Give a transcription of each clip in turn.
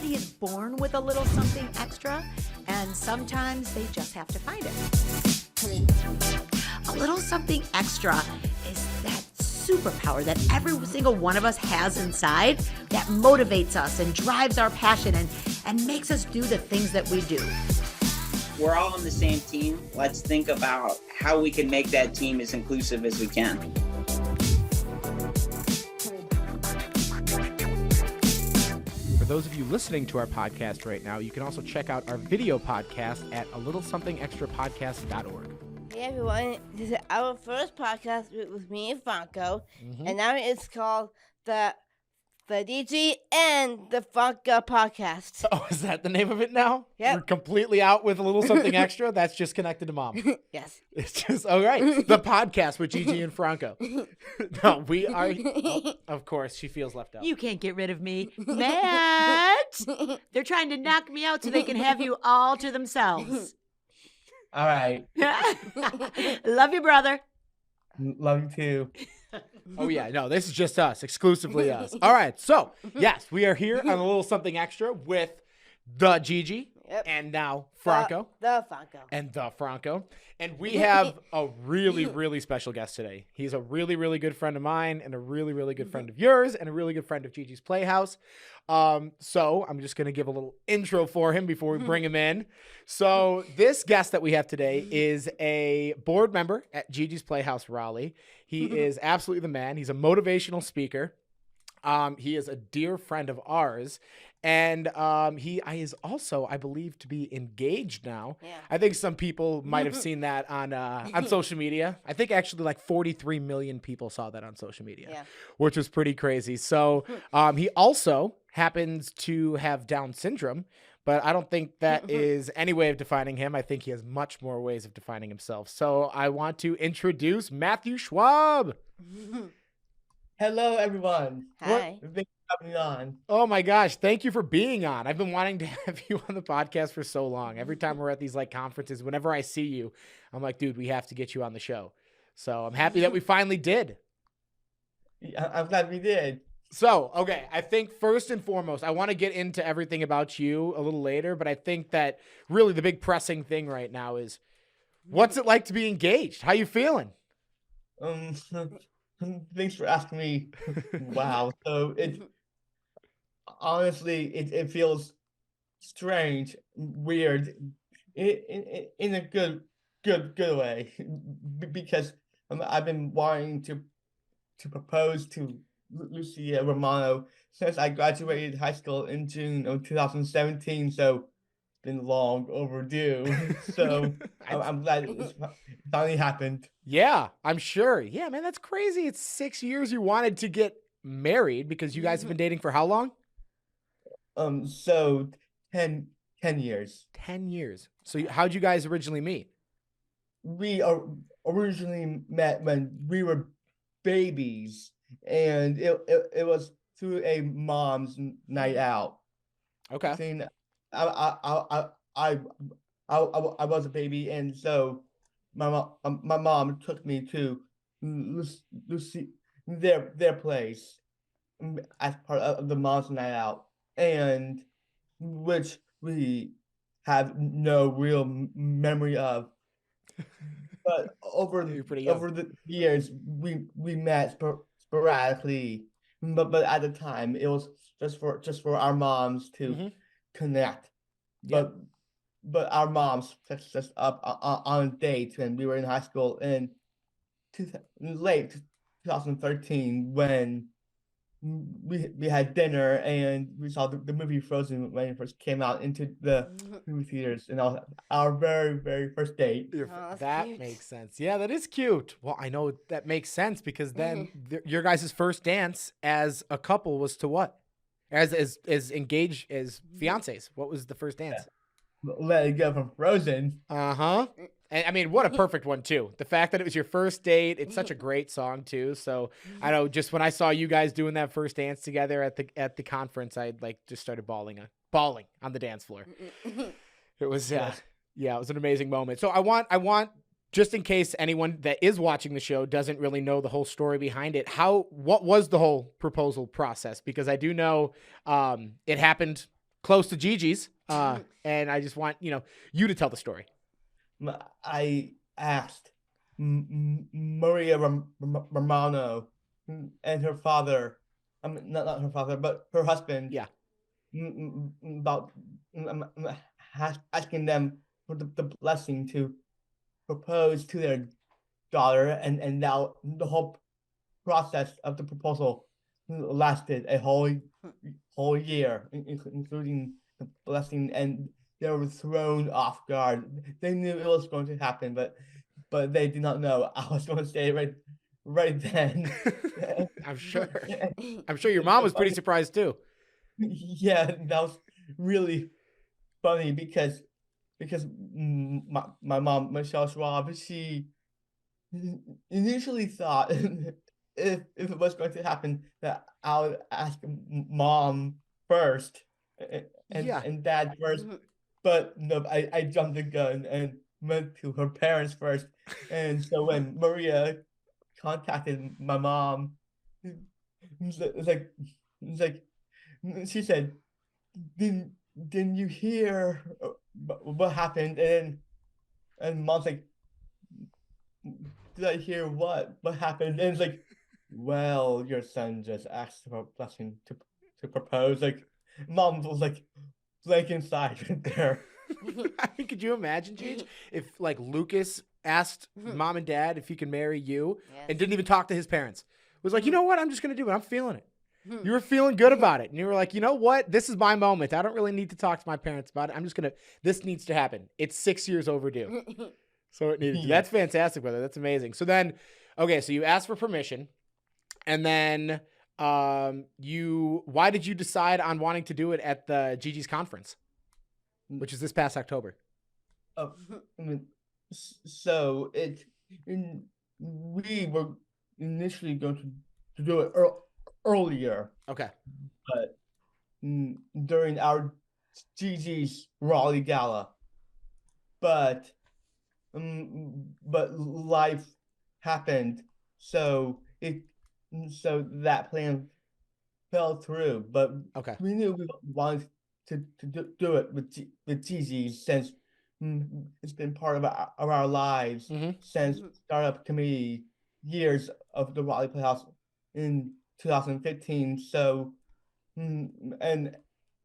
everybody is born with a little something extra, and sometimes they just have to find it. A little something extra is that superpower that every single one of us has inside that motivates us and drives our passion and makes us do the things that we do. We're all on the same team. Let's think about how we can make that team as inclusive as we can. For those of you listening to our podcast right now, you can also check out our video podcast at alittlesomethingextrapodcast.org. Hey everyone, this is our first podcast with me and Franco, and now it's called the DG and the Franco podcast. Oh, is that the name of it now? Yep. We're completely out with a little something extra. That's just connected to mom. Yes. It's just, all right. The podcast with Gigi and Franco. No, we are, of course, she feels left out. You can't get rid of me. Matt! They're trying to knock me out so they can have you all to themselves. All right. Love you, brother. Love you too. Oh, yeah. No, this is just us, exclusively us. All right. So, yes, we are here on a little something extra with the Gigi Yep. and now Franco. The Franco. And the Franco. And we have a really, really special guest today. He's a really, really good friend of mine and a really, really good friend of yours and a really good friend of Gigi's Playhouse. So I'm just going to give a little intro for him before we bring him in. So this guest that we have today is a board member at Gigi's Playhouse Raleigh. He is absolutely the man. He's a motivational speaker. He is a dear friend of ours. And he is also, I believe, to be engaged now. Yeah. I think some people might have seen that on social media. I think actually like 43 million people saw that on social media, Yeah. which was pretty crazy. So he also happens to have Down syndrome, but I don't think that is any way of defining him. I think he has much more ways of defining himself. So I want to introduce Matthew Schwab. Hello, everyone. Hi. Thanks for having me on. Oh my gosh, thank you for being on. I've been wanting to have you on the podcast for so long. Every time we're at these like conferences, whenever I see you, I'm like, dude, we have to get you on the show. So I'm happy that we finally did. I'm glad we did. So, okay, I think first and foremost, I want to get into everything about you a little later, but I think that really the big pressing thing right now is what's it like to be engaged? How you feeling? Thanks for asking me. Wow. So it feels strange, weird, in a good way, because I've been wanting to propose to Lucia Romano since I graduated high school in June of 2017. So it's been long overdue. So I'm glad it finally happened. Yeah, I'm sure. Yeah, man, that's crazy. It's 6 years you wanted to get married because you guys have been dating for how long? So 10 years. 10 years. So how'd you guys originally meet? We originally met when we were babies, and it was through a mom's night out. Okay. Seeing, I was a baby, and so my mom took me to Lucy their place as part of the mom's night out, and which we have no real memory of. But over You're pretty young. over the years, we met sporadically, but at the time it was just for our moms to connect. Yep. But our moms set us up on dates when we were in high school in late 2013 when we had dinner and we saw the movie Frozen when it first came out into the movie theaters, and our very, very first date. Oh, that's That cute. makes sense. Yeah, that is cute. Well, I know that makes sense because then your guys' first dance as a couple was to what? As engaged as fiancés. What was the first dance? Let It Go from Frozen. Uh-huh. And I mean, what a perfect one too. The fact that it was your first date, it's such a great song too. So I know just when I saw you guys doing that first dance together at the conference, I like just started bawling on the dance floor. It was yeah, it was an amazing moment. So I want just in case anyone that is watching the show doesn't really know the whole story behind it, what was the whole proposal process? Because I do know it happened close to Gigi's, and I just want you to tell the story. I asked Maria Romano and her father, not her father, but her husband, Yeah. about asking them for the blessing to propose to their daughter, and now the whole process of the proposal lasted a whole year, including the blessing, and they were thrown off guard. They knew it was going to happen, but they did not know I was going to say right then. I'm sure. I'm sure your mom was pretty surprised too. Yeah, that was really funny because my mom, Michelle Schwab, she initially thought if it was going to happen that I would ask mom first and dad first, but no, I jumped the gun and went to her parents first. And so when Maria contacted my mom, it's like she said, didn't you hear what happened? And mom's like, did I hear what happened? And it's like, well, your son just asked for a blessing to propose. Like, mom was like blank inside right there. I mean, could you imagine, Gigi, if like Lucas asked mom and dad if he can marry you and didn't even talk to his parents? Was like, you know what? I'm just gonna do it. I'm feeling it. You were feeling good about it, and you were like, you know what? This is my moment. I don't really need to talk to my parents about it. I'm just gonna. This needs to happen. It's 6 years overdue. So it needed to. That's fantastic, brother. That's amazing. So then, okay, so you asked for permission, and then why did you decide on wanting to do it at the Gigi's conference, which is this past October? So we were initially going to do it earlier. Okay. But during our Gigi's Raleigh Gala, but life happened, so that plan fell through. But okay, we knew we wanted to do it with Gigi's since it's been part of our lives since startup committee years of the Raleigh Playhouse in 2015. So and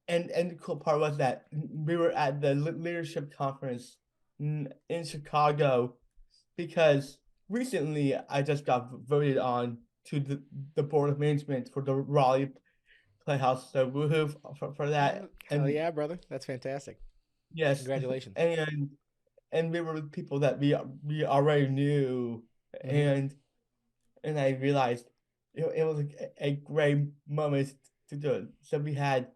the cool part was that we were at the leadership conference in Chicago because recently I just got voted on to the board of management for the Raleigh Playhouse. So woohoo for that. Hell yeah, brother. That's fantastic. Yes. Congratulations. And we were with people that we already knew, and I realized it was a great moment to do it. So we had,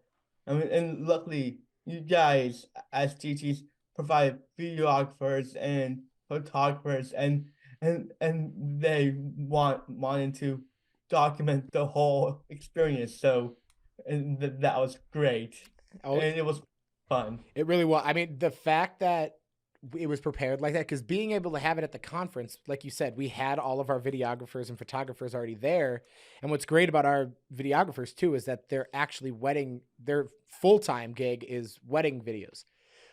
and luckily you guys as Gigi's provide videographers and photographers, and they wanted to document the whole experience. So that was great. And it was fun. It really was. I mean, the fact that it was prepared like that, because being able to have it at the conference, like you said, we had all of our videographers and photographers already there. And what's great about our videographers too is that they're actually their full-time gig is wedding videos.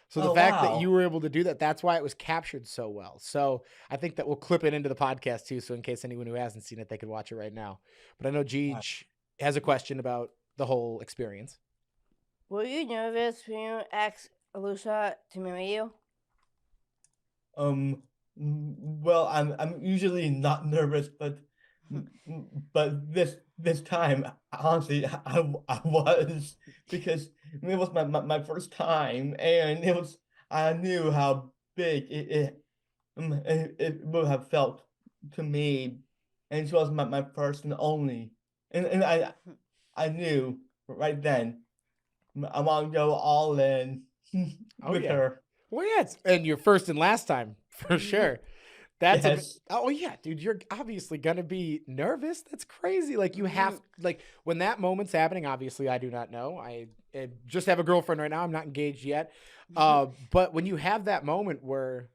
So the fact that you were able to do that, that's why it was captured so well. So I think that we'll clip it into the podcast too. So in case anyone who hasn't seen it, they could watch it right now. But I know Gigi has a question about the whole experience. Were you nervous when you asked Alicia to marry you? Well, I'm usually not nervous, but this time, honestly, I was, because it was my first time, and I knew how big it would have felt to me, and it was my first and only, and I knew right then I want to go all in with her. Well, yeah, and your first and last time for sure. That's oh yeah, dude, you're obviously gonna be nervous. That's crazy. Like you have when that moment's happening. Obviously, I do not know. I just have a girlfriend right now. I'm not engaged yet. But when you have that moment where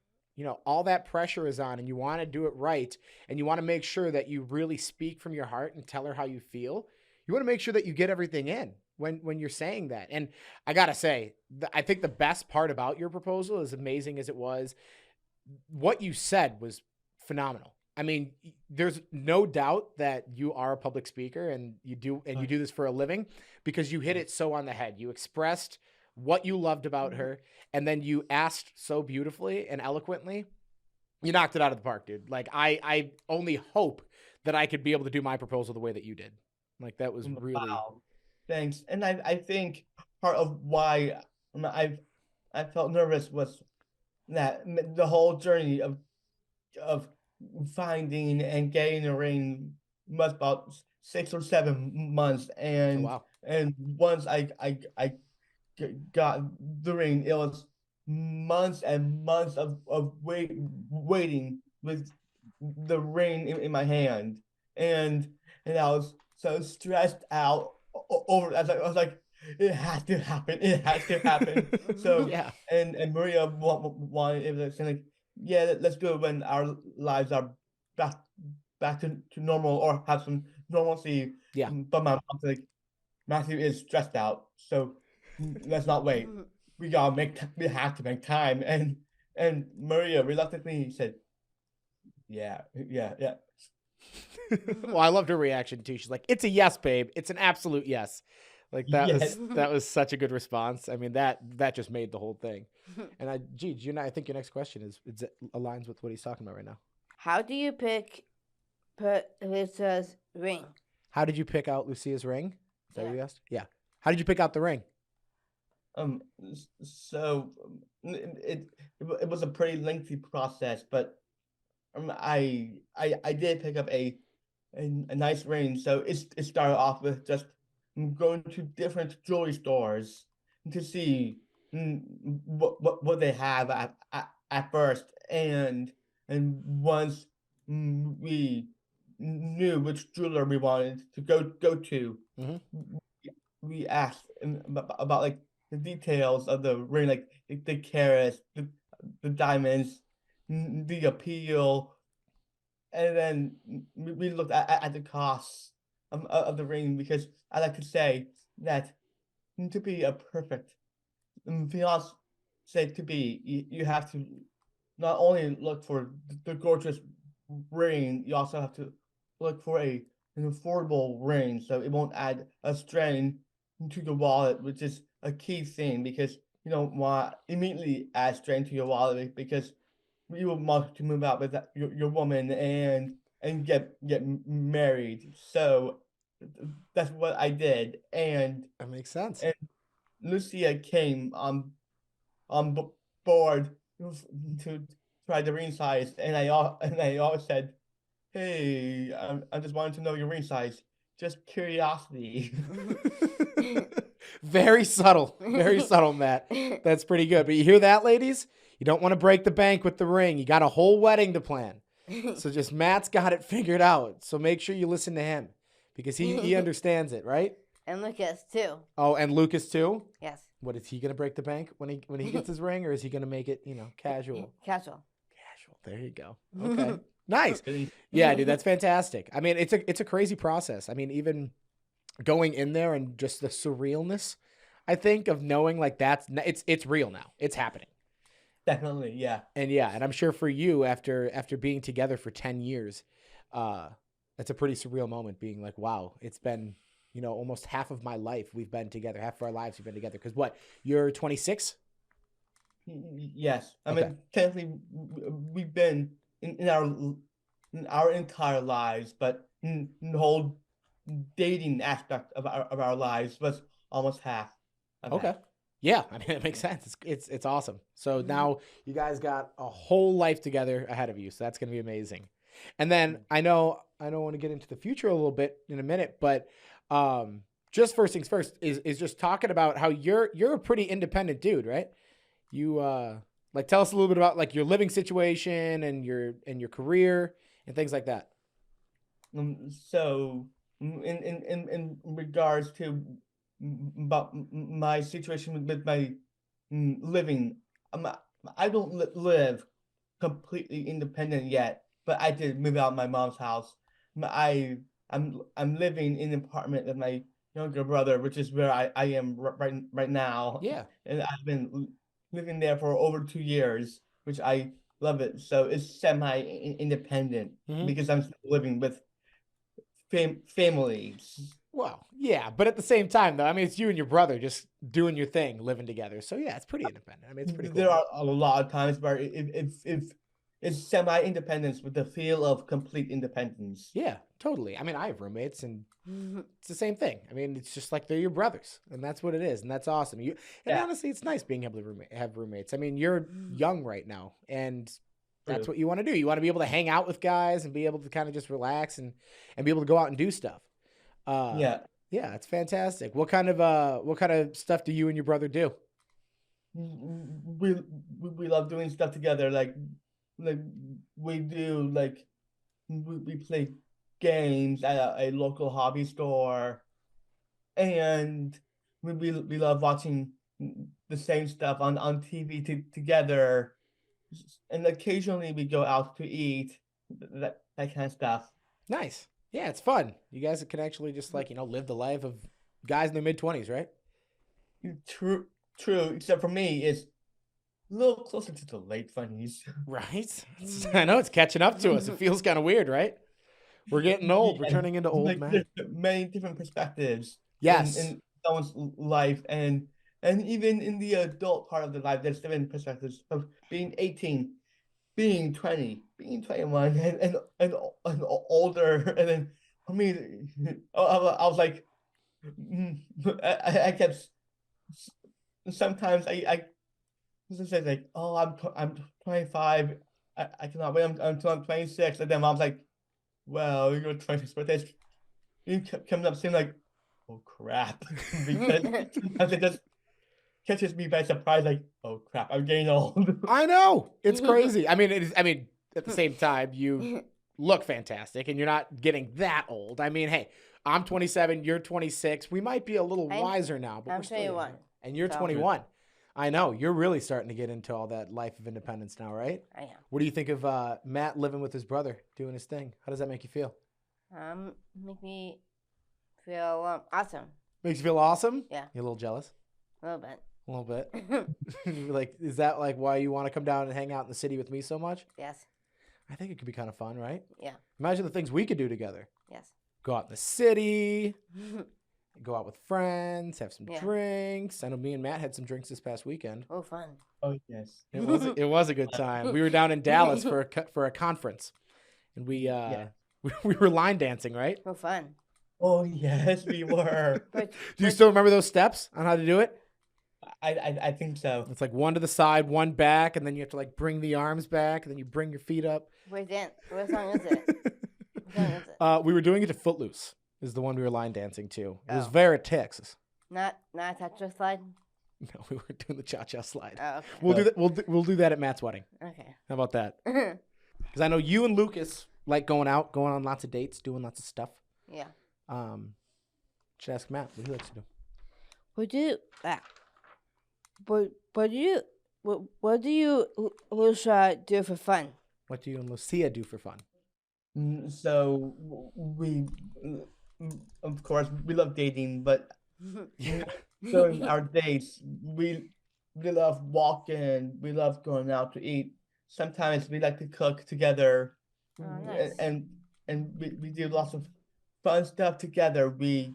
all that pressure is on, and you want to do it right, and you want to make sure that you really speak from your heart and tell her how you feel. You want to make sure that you get everything in. when you're saying that. And I gotta say, I think the best part about your proposal, as amazing as it was, what you said was phenomenal. I mean, there's no doubt that you are a public speaker and you do this for a living, because you hit it so on the head. You expressed what you loved about her, and then you asked so beautifully and eloquently. You knocked it out of the park, dude. Like, I only hope that I could be able to do my proposal the way that you did. Like, that was really. Wow. Thanks. And I think part of why I felt nervous was that the whole journey of finding and getting a ring was about 6 or 7 months, Oh, and wow. once I got the ring, it was months and months of waiting with the ring in my hand, and I was so stressed out over it. I was like, it has to happen, it has to happen. So Yeah. and Maria wanted it, was like, yeah, let's do it when our lives are back to normal, or have some normalcy. Yeah. But my mom's like, Matthew is stressed out, so let's not wait. We have to make time. And Maria reluctantly said, yeah. Well, I loved her reaction too. She's like, "It's a yes, babe. It's an absolute yes." Like, that Yes. was such a good response. I mean, that just made the whole thing. And I think your next question is aligns with what he's talking about right now. How do you pick Lisa's ring? How did you pick out Lucia's ring? Is that what Yeah. you asked? Yeah. How did you pick out the ring? So it was a pretty lengthy process, but I did pick up a nice ring. So it started off with just going to different jewelry stores to see what they have at first, and once we knew which jeweler we wanted to go to, Mhm. we asked about like the details of the ring, like the carats, the diamonds, the appeal, and then we looked at the costs of the ring, because I like to say that to be a perfect fiance to be, you have to not only look for the gorgeous ring, you also have to look for an affordable ring, so it won't add a strain to your wallet, which is a key thing, because you don't want immediately add strain to your wallet, because you will want to move out with your woman and get married. So that's what I did, and That makes sense. and Lucia came board to try the ring size, and I always said, "Hey, I just wanted to know your ring size, just curiosity." Very subtle, Matt. That's pretty good. But you hear that, ladies? You don't want to break the bank with the ring. You got a whole wedding to plan. So just Matt's got it figured out. So make sure you listen to him, because he understands it, right? And Lucas too. Oh, and Lucas too. Yes. What, is he gonna break the bank when he gets his ring, or is he gonna make it casual? Casual. Casual. There you go. Okay. Nice. Yeah, dude, that's fantastic. I mean, it's a crazy process. I mean, even going in there and just the surrealness, I think, of knowing like it's real now. It's happening. Definitely, yeah. And I'm sure for you, after being together for 10 years, that's a pretty surreal moment, being like, wow, it's been, almost half of my life we've been together, half of our lives we've been together. Because what, you're 26? Yes. I Okay. mean, technically, we've been in our entire lives, but the whole dating aspect of our lives was almost half. Of Okay. that. Yeah, I mean, it makes sense. It's awesome. So now you guys got a whole life together ahead of you. So that's going to be amazing. And then I know I want to get into the future a little bit in a minute, but just first things first is just talking about how you're a pretty independent dude, right? You like, tell us a little bit about like your living situation and your career and things like that. So in regards to about my situation with my living, I don't live completely independent yet, but I did move out of my mom's house. I'm living in an apartment with my younger brother, which is where I am right now. Yeah. And I've been living there for over 2 years, which I love it. So it's semi-independent Mhm. because I'm still living with families. Well, yeah, but at the same time, though, I mean, it's you and your brother just doing your thing, living together. So yeah, it's pretty independent. I mean, it's pretty cool. There are a lot of times where it's semi-independence with the feel of complete independence. Yeah, totally. I mean, I have roommates, and it's the same thing. I mean, it's just like they're your brothers, and that's what it is, and that's awesome. And Yeah. honestly, it's nice being able to have roommates. I mean, you're young right now, and that's True. what you want to do. You want to be able to hang out with guys and be able to kind of just relax and be able to go out and do stuff. Yeah. Yeah, it's fantastic. What kind of stuff do you and your brother do? We love doing stuff together. Like we do we play games at a local hobby store, and we love watching the same stuff on TV together, and occasionally we go out to eat, that kind of stuff. Nice. Yeah, it's fun. You guys can actually just live the life of guys in their mid-20s, right? True, except for me, it's a little closer to the late 20s. Right? I know it's catching up to us. It feels kind of weird, right? We're getting old. We're Yeah, turning into old like men. there's many different perspectives Yes. in someone's life, and even in the adult part of the life, there's different perspectives of being 18, being 20, being 21, and older. And then for me, I was like, I kept sometimes I say like, oh, I'm 25, I cannot wait until I'm 26, and then mom's like, well, you're 26, but that's you coming up seem like, oh crap, because sometimes it just catches me by surprise, like, oh crap, I'm getting old. I know. It's crazy. I mean, at the same time, you look fantastic and you're not getting that old. I mean, hey, I'm 27, you're 26. We might be a little wiser now, but I'm we're still young. 21. And you're So- 21. I know. You're really starting to get into all that life of independence now, right? I am. What do you think of Matt living with his brother, doing his thing? How does that make you feel? Make me feel awesome. Makes you feel awesome? Yeah. You a little jealous? A little bit. A little bit. You're like, is that like why you want to come down and hang out in the city with me so much? Yes. I think it could be kind of fun, right? Yeah. Imagine the things we could do together. Yes. Go out in the city, go out with friends, have some Yeah. drinks. I know me and Matt had some drinks this past weekend. Oh, fun. Oh yes. It was a good time. We were down in Dallas for a conference, and we we were line dancing, right? Oh, fun. Oh yes, we were. But Do you still remember those steps on how to do it? I think so. It's like one to the side, one back, and then you have to like bring the arms back, and then you bring your feet up. What song is it? What song is it? We were doing it to Footloose. Is the one we were line dancing to. It was Oh. Vera Texas. Not a Tetris slide? No, we were doing the cha-cha slide. Oh, okay. We'll do that. We'll do that at Matt's wedding. Okay. How about that? Because I know you and Lucas like going out, going on lots of dates, doing lots of stuff. Yeah. Should ask Matt what he likes to do. What do you what do you Lucia do for fun? What do you and Lucia do for fun? So we, of course, we love dating, but Yeah. during our dates, we love walking. We love going out to eat. Sometimes we like to cook together, Oh, nice. and we do lots of fun stuff together. We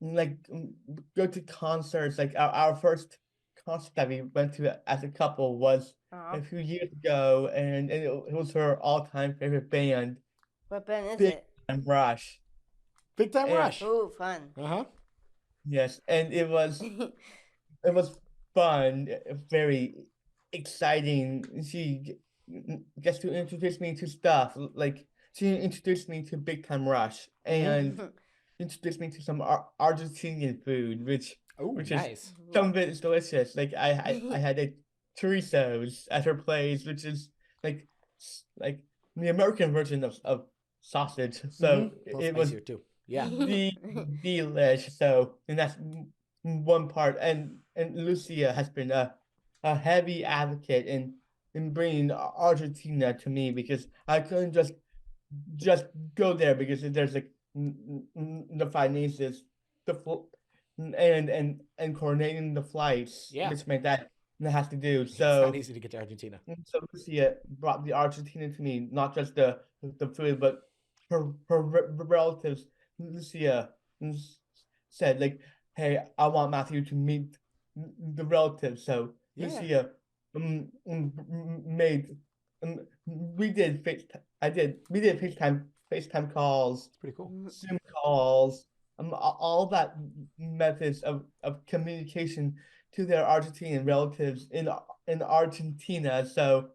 like go to concerts. Like our first concert that we went to as a couple was Aw. a few years ago, and it was her all-time favorite band, What band is Big it? and Rush. Big time Yeah. rush. Oh, fun. Uh-huh. Yes, and it was fun, very exciting. She gets to introduce me to stuff. Like she introduced me to Big Time Rush and introduced me to some Argentinian food, which Oh, Which is- nice. some of it is delicious. Like I had a chorizos at her place, which is like the American version of sausage. So Mhm. A little it was spicier too. Yeah. delish. So, and that's one part. And Lucia has been a heavy advocate in bringing Argentina to me, because I couldn't just go there because there's like the finances the and coordinating the flights, Yeah. which made that has to do. It's not So easy to get to Argentina. so Lucia brought the Argentina to me, not just the food, but her relatives. Lucia said like, "Hey, I want Matthew to meet the relatives." So Yeah. Lucia made we did we did FaceTime calls, It's pretty cool. Zoom calls, all that methods of communication to their Argentinian relatives in Argentina. So,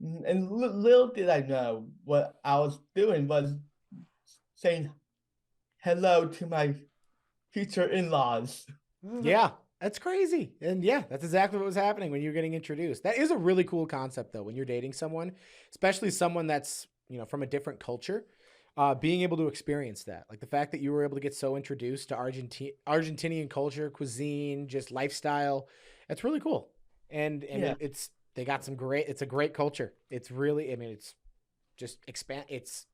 and little did I know what I was doing was saying hello to my future in-laws. Yeah, that's crazy. And yeah, that's exactly what was happening when you were getting introduced. That is a really cool concept though, when you're dating someone, especially someone that's, from a different culture, being able to experience that. Like the fact that you were able to get so introduced to Argentinian culture, cuisine, just lifestyle. That's really cool. And Yeah. they got it's a great culture. It's really, it's just it's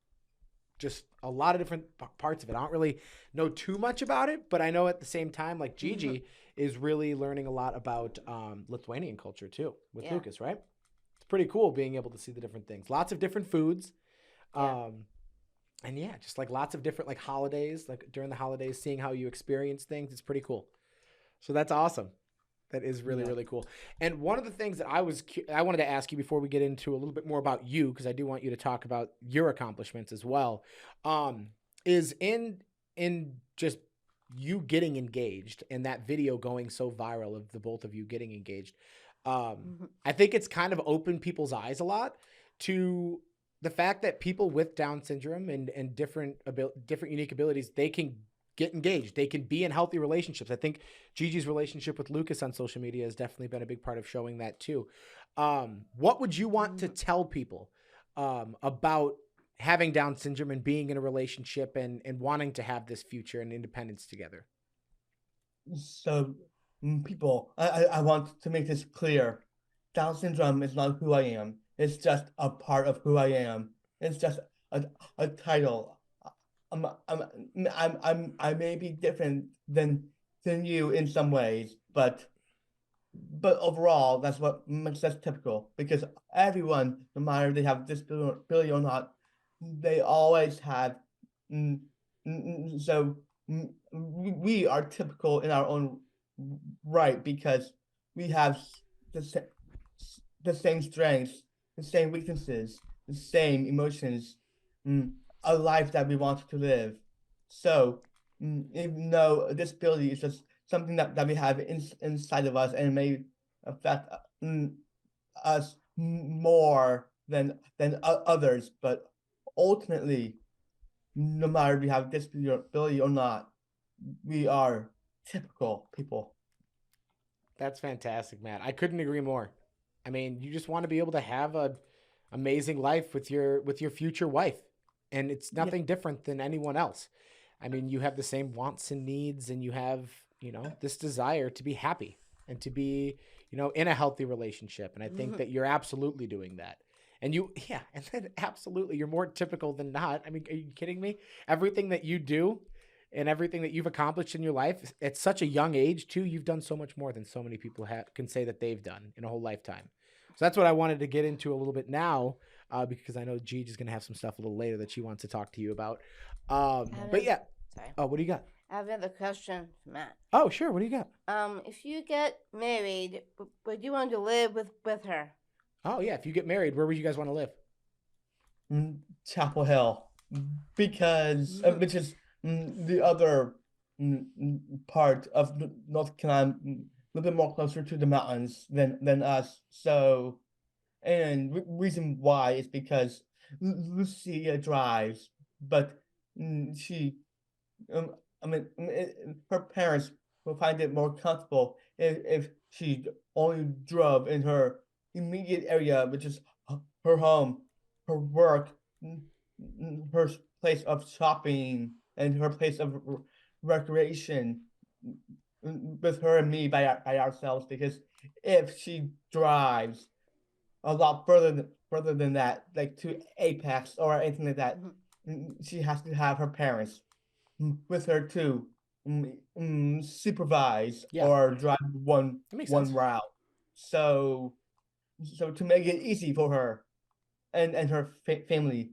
just a lot of different parts of it. I don't really know too much about it, but I know at the same time, like Gigi is really learning a lot about Lithuanian culture too with Yeah. Lucas, right? It's pretty cool being able to see the different things. Lots of different foods. Yeah. And yeah, just like lots of different like holidays, like during the holidays, seeing how you experience things. It's pretty cool. So that's awesome. That is really, Yeah. really cool. And one of the things that I wanted to ask you before we get into a little bit more about you, because I do want you to talk about your accomplishments as well, is in just you getting engaged and that video going so viral of the both of you getting engaged. I think it's kind of opened people's eyes a lot to the fact that people with Down syndrome and different unique abilities, they can get engaged. They can be in healthy relationships. I think Gigi's relationship with Lucas on social media has definitely been a big part of showing that too. What would you want to tell people about having Down syndrome and being in a relationship and wanting to have this future and independence together? So, people, I want to make this clear. Down syndrome is not who I am. It's just a part of who I am. It's just a title. I may be different than you in some ways, but overall, that's what makes us typical. Because everyone, no matter they have disability or not, they always have. So we are typical in our own right because we have the same strengths, the same weaknesses, the same emotions, a life that we want to live. So, even though a disability is just something that we have inside of us and it may affect us more than others, but ultimately, no matter we have disability or not, we are typical people. That's fantastic, Matt. I couldn't agree more. I mean, you just want to be able to have a amazing life with your future wife, and it's nothing different than anyone else. I mean, you have the same wants and needs, and you have, this desire to be happy and to be, in a healthy relationship. And I think that you're absolutely doing that. And and then absolutely, you're more typical than not. I mean, are you kidding me? Everything that you do and everything that you've accomplished in your life at such a young age too, you've done so much more than so many people can say that they've done in a whole lifetime. So that's what I wanted to get into a little bit now, because I know Gigi's going to have some stuff a little later that she wants to talk to you about. But yeah. Sorry. Oh, what do you got? I have another question for Matt. Oh, sure. What do you got? If you get married, would you want to live with her? Oh, yeah. If you get married, where would you guys want to live? Chapel Hill, because which is the other part of North Carolina, a little bit more closer to the mountains than us. So, and reason why is because Lucia drives, but she, her parents will find it more comfortable if she only drove in her immediate area, which is her home, her work, her place of shopping, and her place of recreation, with her and me by ourselves. Because if she drives a lot further than that, like to Apex or anything like that, she has to have her parents with her too. supervise Yeah. or drive one That makes sense. route. So to make it easy for her and her family,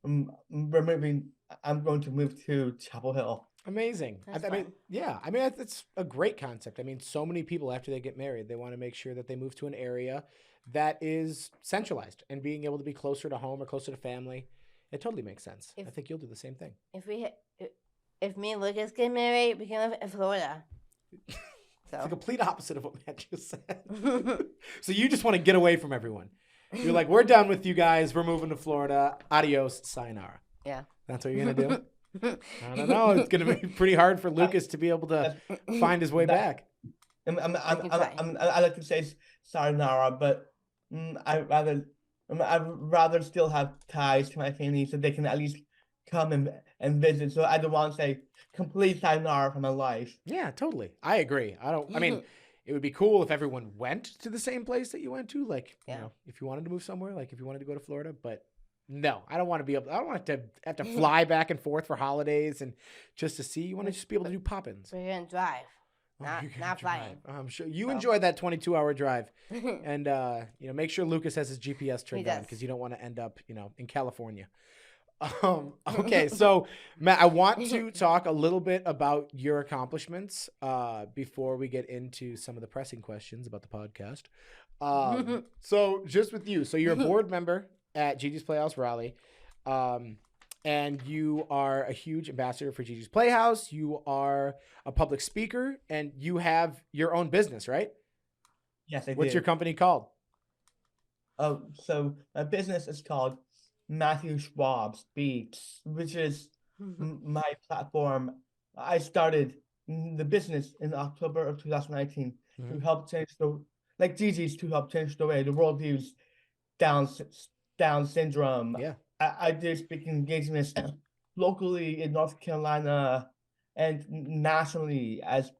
we're moving. I'm going to move to Chapel Hill. Amazing. That's I mean, fun. yeah. I mean, it's a great concept. I mean, so many people after they get married, they want to make sure that they move to an area that is centralized and being able to be closer to home or closer to family. It totally makes sense. I If- think you'll do the same thing. If me and Lucas get married, we can live in Florida. It's So the complete opposite of what Matt just said. So you just want to get away from everyone. You're like, we're done with you guys. We're moving to Florida. Adios, sayonara. yeah. That's what you're gonna do. I don't know. It's gonna be pretty hard for Lucas to be able to find his way back. I like to say sayonara, but I'd rather still have ties to my family so they can at least come and visit. So I don't want to say complete sayonara from my life. Yeah, totally. I agree. I mean, it would be cool if everyone went to the same place that you went to. Like, you Yeah. know, if you wanted to move somewhere, like if you wanted to go to Florida, but no, I don't want to be able. I don't want to have to fly back and forth for holidays and just to see. You want to just be able to do pop-ins. We're gonna drive, Oh, not you're gonna not flying. drive. I'm sure you So. enjoy that 22-hour drive, and you know, make sure Lucas has his GPS turned on does. because you don't want to end up, you know, in California. Okay, so Matt, I want to talk a little bit about your accomplishments before we get into some of the pressing questions about the podcast. So just with you, so you're a board member at Gigi's Playhouse Raleigh, and you are a huge ambassador for Gigi's Playhouse. You are a public speaker, and you have your own business, right? Yes, I What's do. your company called? Oh, so my business is called Matthew Schwab Speaks, which is my platform. I started the business in October of 2019 to Mhm. help change like Gigi's, to help change the way the world views Down syndrome. Yeah. I do speaking engagements locally in North Carolina and nationally as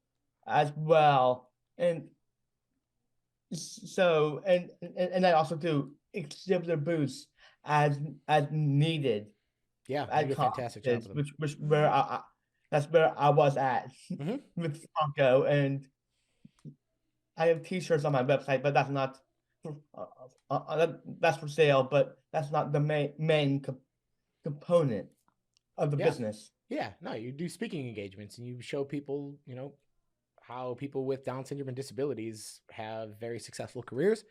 well. And so and I also do exhibitor booths as needed Yeah, at you do a fantastic job conferences, with them. which where that's where I was at Mhm. with Franco, and I have T-shirts on my website, but that's not that's for sale, but that's not the main component of the Yeah. business. Yeah, no, you do speaking engagements and you show people, you know, how people with Down syndrome and disabilities have very successful careers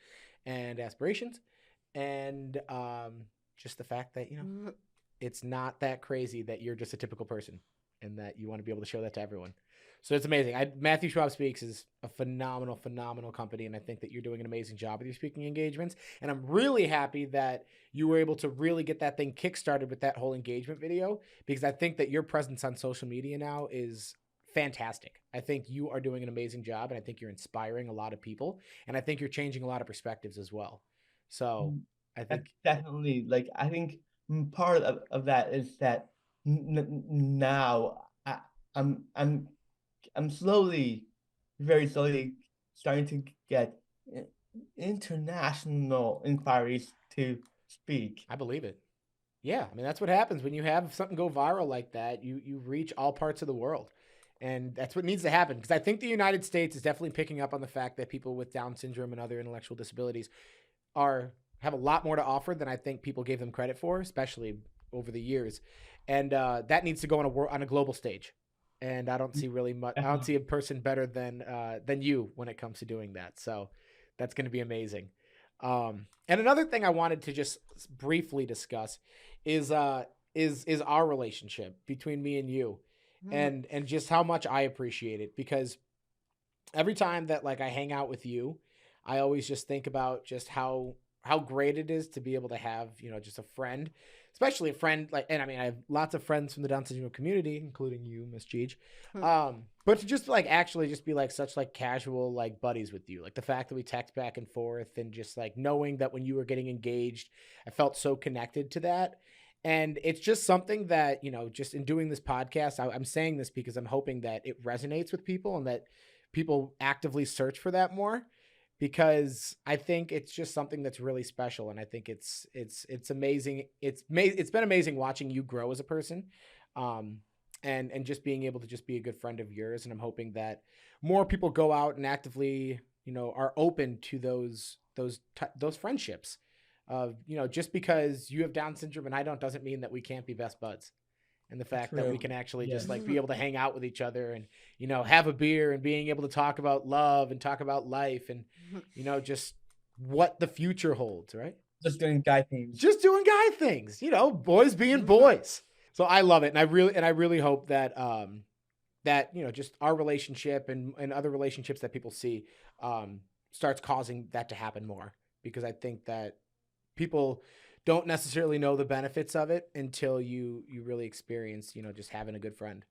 and aspirations. And just the fact that, you know, it's not that crazy that you're just a typical person and that you want to be able to show that to everyone. So it's amazing. Matthew Schwab Speaks is a phenomenal, phenomenal company. And I think that you're doing an amazing job with your speaking engagements. And I'm really happy that you were able to really get that thing kickstarted with that whole engagement video, because I think that your presence on social media now is fantastic. I think you are doing an amazing job, and I think you're inspiring a lot of people, and I think you're changing a lot of perspectives as well. So I think Definitely, like I think part of that is that now I'm slowly, very slowly starting to get international inquiries to speak. I believe it. Yeah, I mean that's what happens when you have something go viral like that. You reach all parts of the world. And that's what needs to happen, because I think the United States is definitely picking up on the fact that people with Down syndrome and other intellectual disabilities have a lot more to offer than I think people gave them credit for, especially over the years. And that needs to go on a global stage. And I don't see really much. I don't see a person better than you when it comes to doing that. So that's going to be amazing. And another thing I wanted to just briefly discuss is our relationship between me and you, and just how much I appreciate it, because every time that like I hang out with you, I always just think about just how great it is to be able to have, you know, just a friend, especially a friend like, and I mean, I have lots of friends from the Down syndrome community, including you, Miss Gigi. But to just like actually just be like such like casual like buddies with you, like the fact that we text back and forth, and just like knowing that when you were getting engaged, I felt so connected to that. And it's just something that, you know, just in doing this podcast, I'm saying this because I'm hoping that it resonates with people and that people actively search for that more, because I think it's just something that's really special. And I think it's amazing. It's been amazing watching you grow as a person. and just being able to just be a good friend of yours. And I'm hoping that more people go out and actively, are open to those friendships. Just because you have Down syndrome and I don't doesn't mean that we can't be best buds. And the fact that we True. can actually Yes. just like be able to hang out with each other and, have a beer and being able to talk about love and talk about life and, just what the future holds, right? Just doing guy things. Just doing guy things, boys being boys. So I love it. And I really hope that, just our relationship and other relationships that people see, starts causing that to happen more, because I think that people don't necessarily know the benefits of it until you really experience, just having a good friend.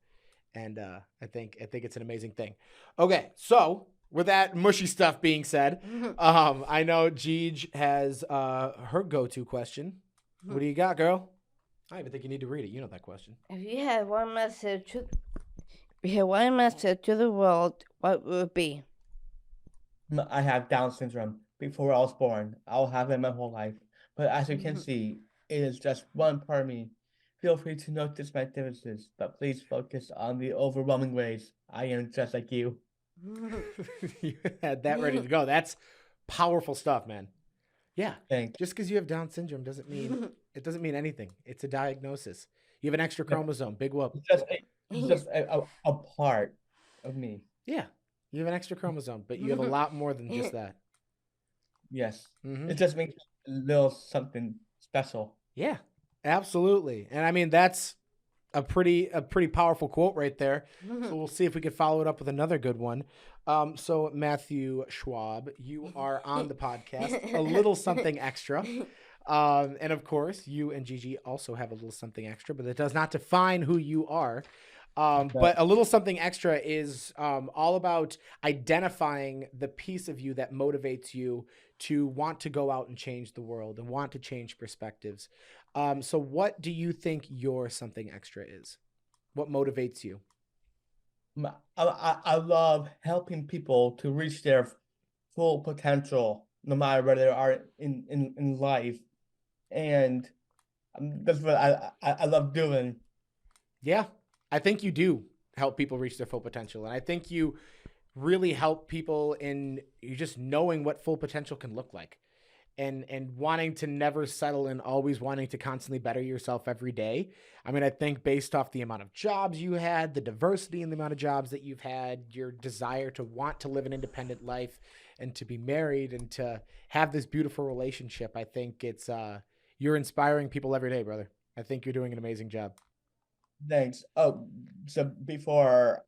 And I think it's an amazing thing. Okay, so with that mushy stuff being said, I know Jeej has her go-to question. What do you got, girl? I don't even think you need to read it. You know that question. If you had one message to the world, what would it be? I have Down syndrome. Before I was born, I'll have it my whole life. But as you can see, it is just one part of me. Feel free to notice my differences, but please focus on the overwhelming ways I am just like you. You had that ready to go. That's powerful stuff, man. Yeah. Thank Just because you have Down syndrome doesn't mean anything. It's a diagnosis. You have an extra chromosome. Big whoop. It's just a part of me. Yeah. You have an extra chromosome, but you have a lot more than just that. Yes. Mhm. It just makes a little something special. Yeah, absolutely. And I mean, that's a pretty powerful quote right there. So we'll see if we can follow it up with another good one. So Matthew Schwab, you are on the podcast, a little something extra. And of course, you and Gigi also have a little something extra, but it does not define who you are. But a little something extra is all about identifying the piece of you that motivates you to want to go out and change the world and want to change perspectives. So what do you think your something extra is? What motivates you? I love helping people to reach their full potential, no matter where they are in life. And that's what I love doing. Yeah, I think you do help people reach their full potential. And I think you really help people in you just knowing what full potential can look like and wanting to never settle and always wanting to constantly better yourself every day. I mean, I think based off the amount of jobs you had, the diversity in the amount of jobs that you've had, your desire to want to live an independent life and to be married and to have this beautiful relationship, I think it's you're inspiring people every day, brother. I think you're doing an amazing job. Thanks. Oh, so before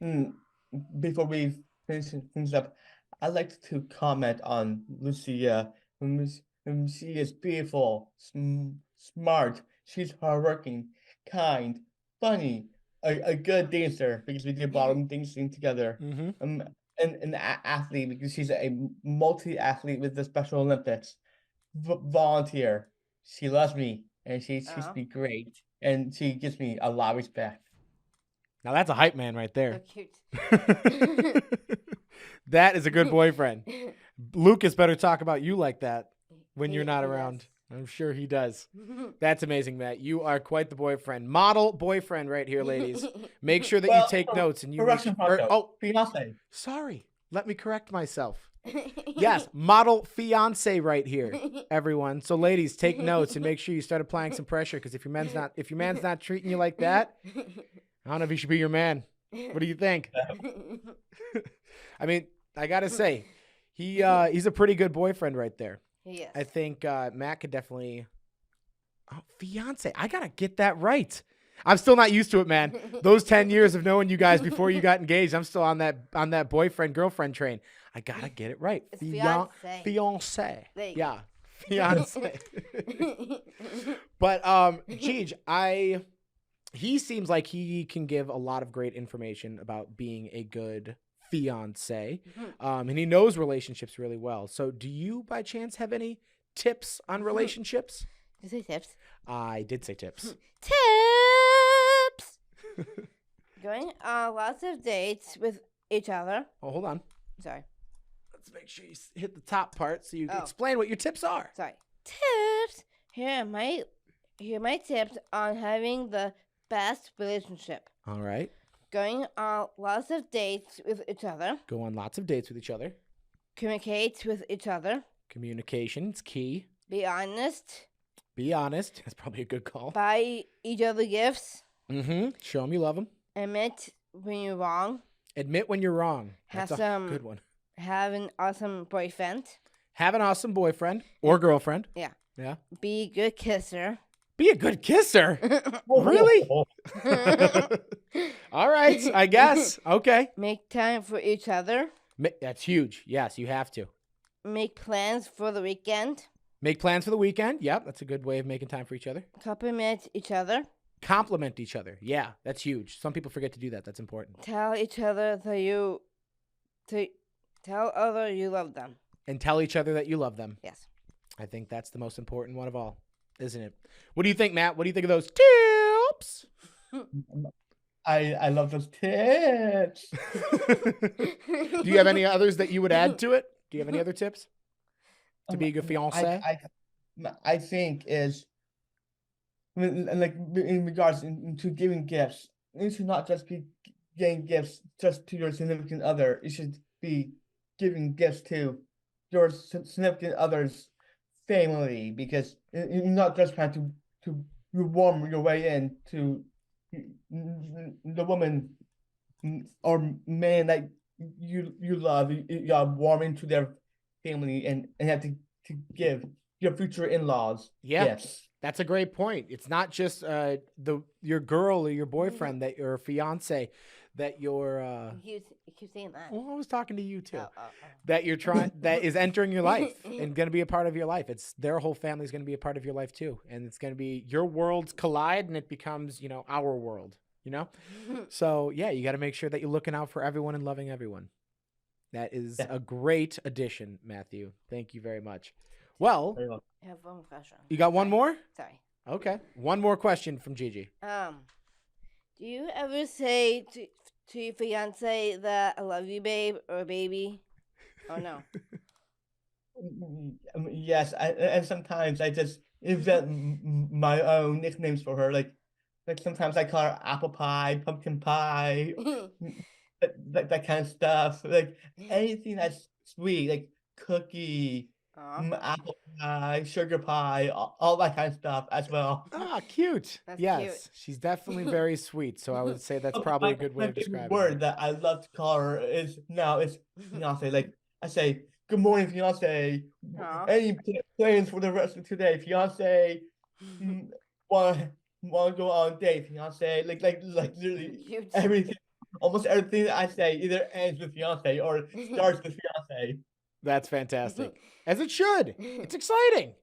we finish things up, I'd like to comment on Lucia. She is beautiful, smart. She's hardworking, kind, funny, a good dancer because we did bottom dancing together. Mm-hmm. And an athlete because she's a multi-athlete with the Special Olympics. Volunteer. She loves me and she treats me great. And she gives me a lot of respect. Now that's a hype man right So there. cute. That is a good boyfriend. Lucas better talk about you like that when you're not He does. around. I'm sure he does. That's amazing, Matt. You are quite the boyfriend. Model boyfriend right here, ladies. Make sure that you take notes and you Correction, Franco. Fiance. sorry. Let me correct myself. Yes, model fiance right here, everyone. So ladies, take notes and make sure you start applying some pressure because if your man's not treating you like that, I don't know if he should be your man. What do you think? I mean, I gotta say, he's a pretty good boyfriend right there. Yes. I think Matt could definitely. Oh, fiance. I gotta get that right. I'm still not used to it, man. Those 10 years of knowing you guys before you got engaged, I'm still on that boyfriend girlfriend train. I gotta get it right. It's fiance. Fiance. There you Yeah, fiance. But Jeej, he seems like he can give a lot of great information about being a good fiance, and he knows relationships really well. So, do you by chance have any tips on relationships? Did you say tips? I did say tips. Tips! Going on lots of dates with each other. Oh, hold on. Sorry. Let's make sure you hit the top part so you can Oh. explain what your tips are. Sorry. Tips! Here are my tips on having the fast relationship. All right. Going on lots of dates with each other. Go on lots of dates with each other. Communicate with each other. Communication's key. Be honest. Be honest. That's probably a good call. Buy each other gifts. Mm-hmm. Show them you love them. Admit when you're wrong. Admit when you're wrong. Have That's a some- good one. Have an awesome boyfriend. Have an awesome boyfriend or girlfriend. Yeah. Yeah. Be a good kisser. Be a good kisser. Really? All right. I guess. Okay. Make time for each other. That's huge. Yes, you have to. Make plans for the weekend. Make plans for the weekend. Yep. That's a good way of making time for each other. Compliment each other. Compliment each other. Yeah, that's huge. Some people forget to do that. That's important. Tell each other tell other you love them. And tell each other that you love them. Yes. I think that's the most important one of all, isn't it? What do you think, Matt? What do you think of those tips? I love those tips. Do you have any others that you would add to it? Do you have any other tips to be a good fiance? I think is like in regards to giving gifts, it should not just be getting gifts just to your significant other. It should be giving gifts to your significant other's family, because you're not just trying to warm your way in to the woman or man that you love. You are warm into their family and have to give your future in-laws gifts. That's a great point. It's not just your girl or your boyfriend that your fiance that you're You keep saying that. well, I was talking to you too. Oh. That you're trying that is entering your life and going to be a part of your life. It's their whole family is going to be a part of your life too, and it's going to be your worlds collide and it becomes, our world, So, yeah, you got to make sure that you're looking out for everyone and loving everyone. That is a great addition, Matthew. Thank you very much. Well, I have one more question. you got one more? Sorry. Okay. One more question from Gigi. Do you ever say to your fiance that I love you, babe, or baby? Oh no. Yes, and sometimes I just invent my own nicknames for her. Like sometimes I call her apple pie, pumpkin pie, that kind of stuff. Like anything that's sweet, like cookie, apple pie, sugar pie, all that kind of stuff as well. Ah, cute. That's yes, cute. she's definitely very sweet. So I would say that's probably a good way My of favorite describing word it. that I love to call her is fiance. Like I say, good morning, fiance. Aw. Any plans for the rest of today, fiance? Want to go on a date, fiance? Like literally Cute. everything. Almost everything that I say either ends with fiance or starts with fiance. That's fantastic. As it should. It's exciting.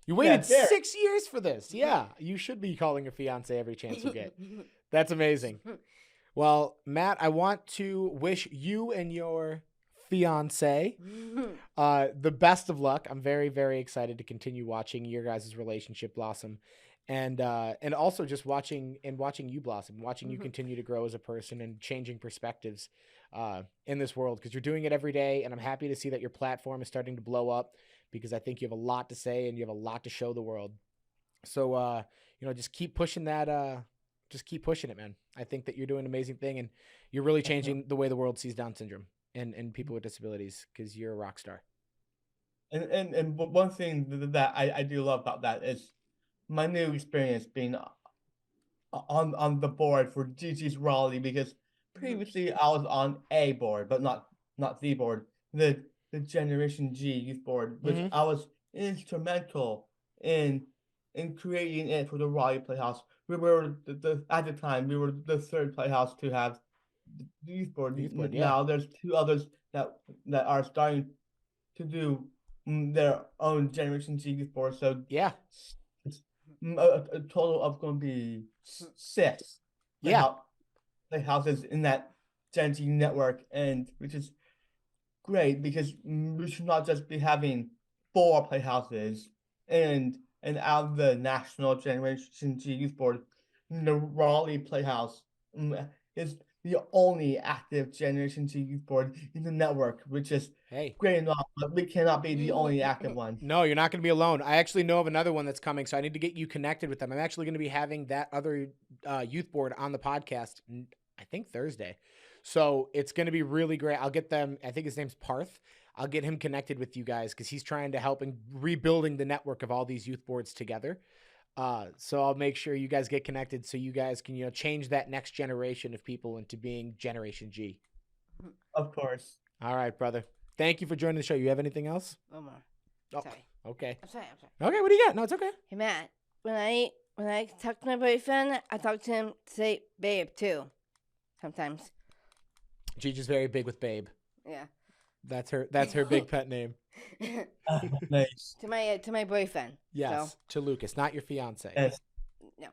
You waited fair. 6 years for this. Yeah, you should be calling your fiance every chance you get. That's amazing. Well, Matt, I want to wish you and your fiance the best of luck. I'm very, very excited to continue watching your guys' relationship blossom, and also just watching you blossom, watching you continue to grow as a person and changing perspectives in this world, because you're doing it every day, and I'm happy to see that your platform is starting to blow up, because I think you have a lot to say and you have a lot to show the world. So just keep pushing that. Just keep pushing it, man. I think that you're doing an amazing thing, and you're really changing the way the world sees Down syndrome and people with disabilities, because you're a rock star. And one thing that I do love about that is my new experience being on the board for Gigi's Raleigh, because previously I was on a board, but not the board, the Generation G youth board, which I was instrumental in creating it for the Raleigh Playhouse. We were at the time we were the third playhouse to have the youth board. Now there's two others that are starting to do their own Generation G youth board. So Yeah. it's a total of going to be 6 playhouses in that Gen G network, and which is great, because we should not just be having 4 playhouses, and out of the National Generation G Youth Board, the Raleigh Playhouse is the only active Generation G Youth Board in the network, which is great enough, but we cannot be the only active one. No, you're not going to be alone. I actually know of another one that's coming, so I need to get you connected with them. I'm actually going to be having that other youth board on the podcast, I think Thursday. So it's going to be really great. I'll get them. I think his name's Parth. I'll get him connected with you guys because he's trying to help in rebuilding the network of all these youth boards together. So I'll make sure you guys get connected so you guys can, change that next generation of people into being Generation G. Of course. All right, brother. Thank you for joining the show. You have anything else? One more. Oh, Sorry. okay. I'm sorry. Okay, what do you got? No, it's okay. Hey Matt, when I talk to my boyfriend, I talk to him to say babe too. Sometimes. Gigi's very big with Babe. Yeah. That's her big pet name. Nice. to my boyfriend. Yes, So, to Lucas, not your fiance. Yes. no.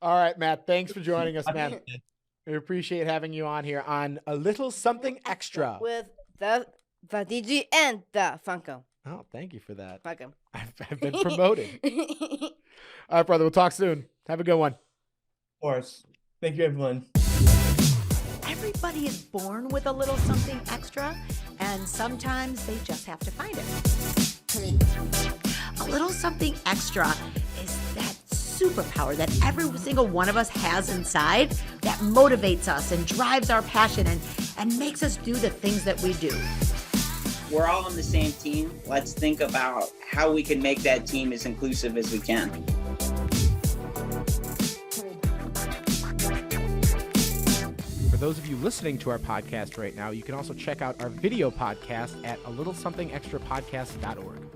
All right, Matt. Thanks for joining us, man. We appreciate having you on here on A Little Something Extra. With the DG and the Funko. Oh, thank you for that. Welcome. I've been promoted. All right, brother. We'll talk soon. Have a good one. Of course. Thank you, everyone. Everybody is born with a little something extra, and sometimes they just have to find it. A little something extra is that superpower that every single one of us has inside that motivates us and drives our passion and makes us do the things that we do. We're all on the same team. Let's think about how we can make that team as inclusive as we can. For those of you listening to our podcast right now, you can also check out our video podcast at alittlesomethingextrapodcast.org.